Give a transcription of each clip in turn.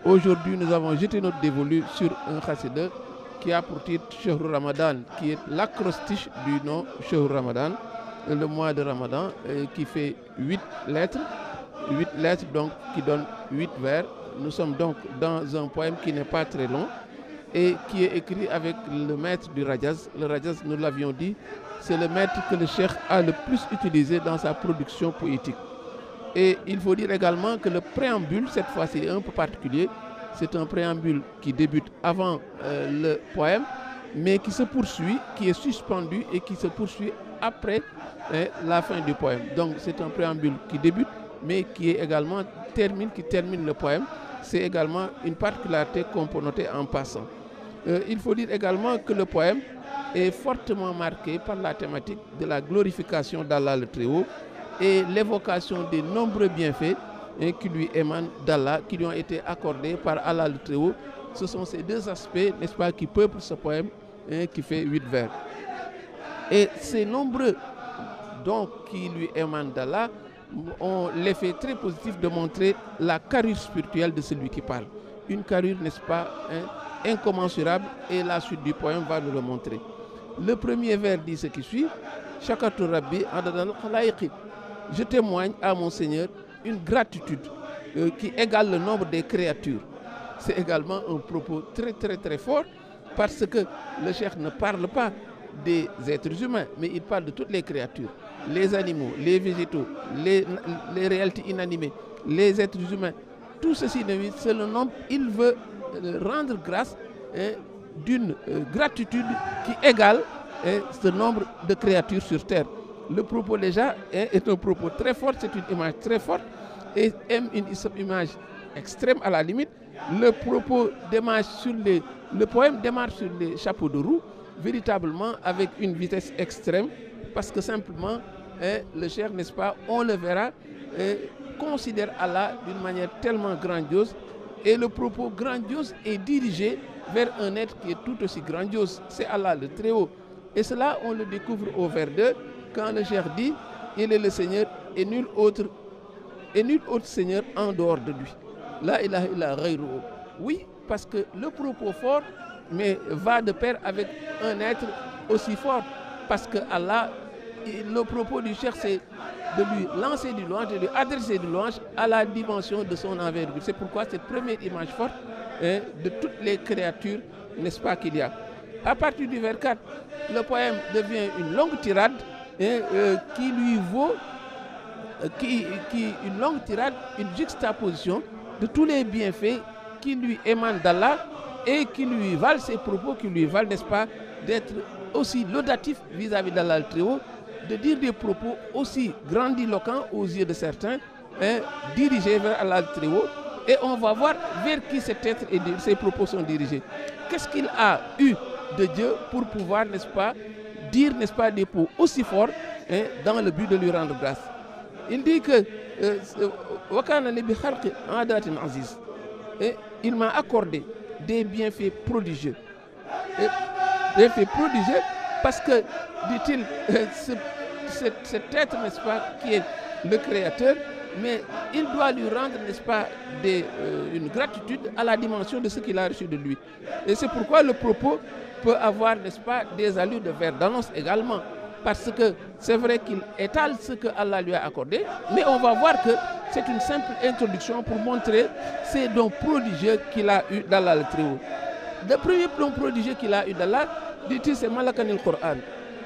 Aujourd'hui, nous avons jeté notre dévolu sur un khassida qui a pour titre Shahr Ramadan, qui est l'acrostiche du nom Shahr Ramadan, le mois de Ramadan, qui fait 8 lettres donc qui donnent 8 vers. Nous sommes donc dans un poème qui n'est pas très long et qui est écrit avec le maître du Rajaz. Le Rajaz, nous l'avions dit, c'est le maître que le cheikh a le plus utilisé dans sa production poétique. Et il faut dire également que le préambule, cette fois-ci, est un peu particulier. C'est un préambule qui débute avant le poème, mais qui se poursuit, qui est suspendu et qui se poursuit après la fin du poème. Donc c'est un préambule qui débute, mais qui est également qui termine le poème. C'est également une particularité qu'on peut noter en passant. Il faut dire également que le poème est fortement marqué par la thématique de la glorification d'Allah le Très-Haut et l'évocation des nombreux bienfaits qui lui émanent d'Allah, qui lui ont été accordés par Allah le Très-Haut. Ce sont ces deux aspects, n'est-ce pas, qui peuplent ce poème qui fait 8 vers. Et ces nombreux dons qui lui émanent d'Allah ont l'effet très positif de montrer la carrure spirituelle de celui qui parle. Une carrure, n'est-ce pas, incommensurable, et la suite du poème va nous le montrer. Le premier vers dit ce qui suit: Shakartu Rabbi adadal khalaiqi. Je témoigne à mon Seigneur une gratitude qui égale le nombre des créatures. C'est également un propos très fort, parce que le cheikh ne parle pas des êtres humains, mais il parle de toutes les créatures, les animaux, les végétaux, les réalités inanimées, les êtres humains. Tout ceci, c'est le nombre. Il veut rendre grâce d'une gratitude qui égale ce nombre de créatures sur terre. Le propos déjà est un propos très fort, c'est une image très forte et une image extrême à la limite. Le propos démarre le poème démarre sur les chapeaux de roue, véritablement avec une vitesse extrême, parce que simplement le cheikh, n'est-ce pas, on le verra, considère Allah d'une manière tellement grandiose, et le propos grandiose est dirigé vers un être qui est tout aussi grandiose, c'est Allah le Très-Haut. Et cela, on le découvre au vers 2, quand le cheikh dit: il est le Seigneur et nul autre Seigneur en dehors de lui. La ilaha illa ghayruhu. Oui, parce que le propos fort, mais va de pair avec un être aussi fort, parce que Allah, le propos du cheikh, c'est de lui lancer du louange, de lui adresser du louange à la dimension de son envergure. C'est pourquoi cette première image forte de toutes les créatures, n'est-ce pas, qu'il y a. À partir du vers 4, le poème devient une longue tirade qui lui vaut une longue tirade, une juxtaposition de tous les bienfaits qui lui émanent d'Allah et qui lui valent ces propos, qui lui valent, n'est-ce pas, d'être aussi laudatif vis-à-vis d'Allah le Très-Haut, de dire des propos aussi grandiloquents aux yeux de certains, dirigés vers Allah le Très-Haut. Et on va voir vers qui cet être et ses propos sont dirigés. Qu'est-ce qu'il a eu de Dieu pour pouvoir, n'est-ce pas, dire, n'est-ce pas, des propos aussi forts dans le but de lui rendre grâce. Il dit que il m'a accordé des bienfaits prodigieux. Des bienfaits prodigieux parce que, dit-il, cet être, n'est-ce pas, qui est le Créateur, mais il doit lui rendre, n'est-ce pas, une gratitude à la dimension de ce qu'il a reçu de lui. Et c'est pourquoi le propos peut avoir, n'est-ce pas, des allures de vers d'annonce également. Parce que c'est vrai qu'il étale ce que Allah lui a accordé, mais on va voir que c'est une simple introduction pour montrer ces dons prodigieux qu'il a eu d'Allah le Très-Haut. Le premier don prodigieux qu'il a eu d'Allah, dit-il, c'est Malakanil Coran.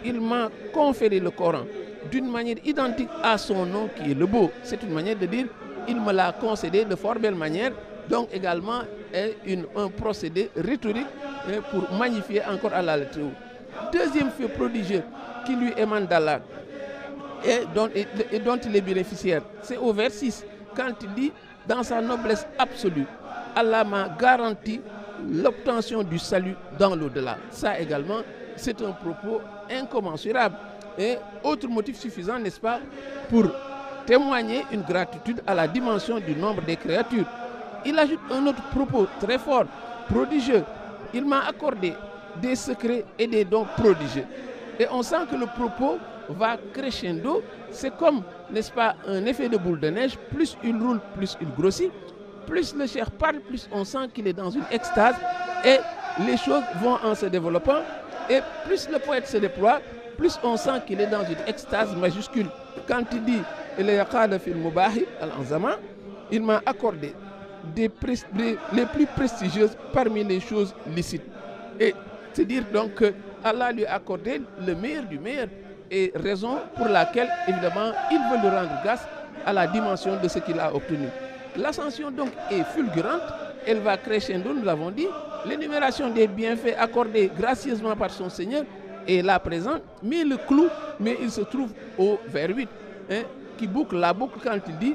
Il m'a conféré le Coran d'une manière identique à son nom qui est le beau. C'est une manière de dire, il me l'a concédé de fort belle manière, donc également un procédé rhétorique pour magnifier encore Allah le Très-Haut. Deuxième fait prodigieux qui lui émane d'Allah et dont il est bénéficiaire, c'est au vers 6, quand il dit: dans sa noblesse absolue, Allah m'a garanti l'obtention du salut dans l'au-delà. Ça également, c'est un propos incommensurable et autre motif suffisant, n'est-ce pas, pour témoigner une gratitude à la dimension du nombre des créatures. Il ajoute un autre propos très fort, prodigieux: il m'a accordé des secrets et des dons prodigieux. Et on sent que le propos va crescendo. C'est comme, n'est-ce pas, un effet de boule de neige. Plus il roule, plus il grossit. Plus le cheikh parle, plus on sent qu'il est dans une extase. Et les choses vont en se développant. Et plus le poète se déploie, plus on sent qu'il est dans une extase majuscule. Quand il dit il m'a accordé les plus prestigieuses parmi les choses licites. Et c'est dire donc que Allah lui a accordé le meilleur du meilleur, et raison pour laquelle évidemment il veut lui rendre grâce à la dimension de ce qu'il a obtenu. L'ascension donc est fulgurante, elle va crescendo, nous l'avons dit. L'énumération des bienfaits accordés gracieusement par son Seigneur est là présente, mais le clou, mais il se trouve au vers 8, qui boucle la boucle quand il dit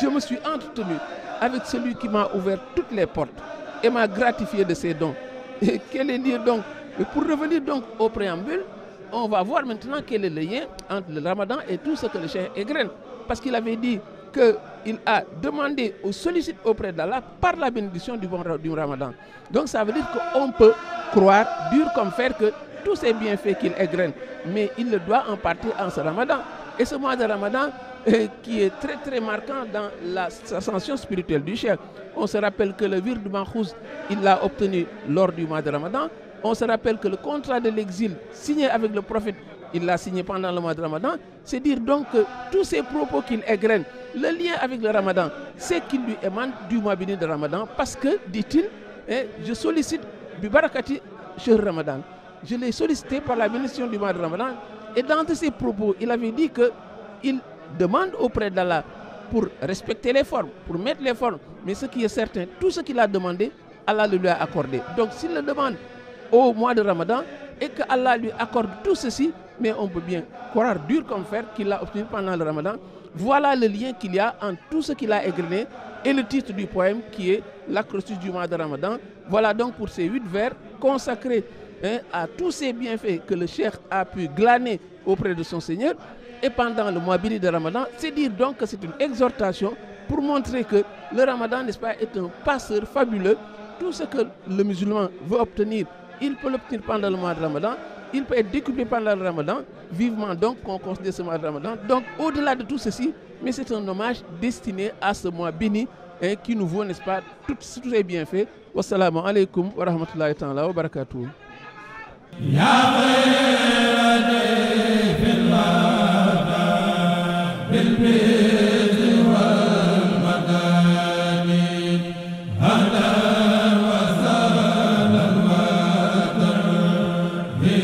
je me suis entretenu avec celui qui m'a ouvert toutes les portes et m'a gratifié de ses dons. Et quel est dire donc, pour revenir donc au préambule, on va voir maintenant quel est le lien entre le Ramadan et tout ce que le cheikh égrène. Parce qu'il avait dit qu'il a demandé ou sollicite auprès d'Allah par la bénédiction du Ramadan. Donc ça veut dire qu'on peut croire dur comme fer que tous ces bienfaits qu'il égrène, mais il le doit en partie en ce Ramadan. Et ce mois de Ramadan qui est très très marquant dans l'ascension spirituelle du cheikh. On se rappelle que le wird Mankhouz, il l'a obtenu lors du mois de Ramadan. On se rappelle que le contrat de l'exil signé avec le prophète, il l'a signé pendant le mois de Ramadan. C'est dire donc que tous ces propos qu'il égrène, le lien avec le Ramadan, c'est qu'il lui émane du mois béni de Ramadan, parce que, dit-il, je sollicite du barakati Cheikh Ramadan. Je l'ai sollicité par la bénédiction du mois de Ramadan. Et dans ses propos, il avait dit qu'il demande auprès d'Allah pour respecter les formes, pour mettre les formes. Mais ce qui est certain, tout ce qu'il a demandé, Allah le lui a accordé. Donc s'il le demande au mois de Ramadan et que Allah lui accorde tout ceci, mais on peut bien croire dur comme fer qu'il l'a obtenu pendant le Ramadan. Voilà le lien qu'il y a entre tout ce qu'il a égrené et le titre du poème qui est l'acrostiche du mois de Ramadan. Voilà donc pour ces 8 vers consacrés à tous ces bienfaits que le cheikh a pu glaner auprès de son Seigneur et pendant le mois béni de Ramadan. C'est dire donc que c'est une exhortation pour montrer que le Ramadan, n'est-ce pas, est un passeur fabuleux. Tout ce que le musulman veut obtenir, il peut l'obtenir pendant le mois de Ramadan. Il peut être décuplé pendant le Ramadan. Vivement donc qu'on considère ce mois de Ramadan. Donc au-delà de tout ceci, mais c'est un hommage destiné à ce mois béni qui nous vaut, n'est-ce pas, tous ces bienfaits. Wassalamu alaikum wa rahmatullahi ta'ala wa barakatuh.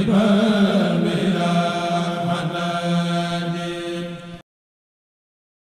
Bye.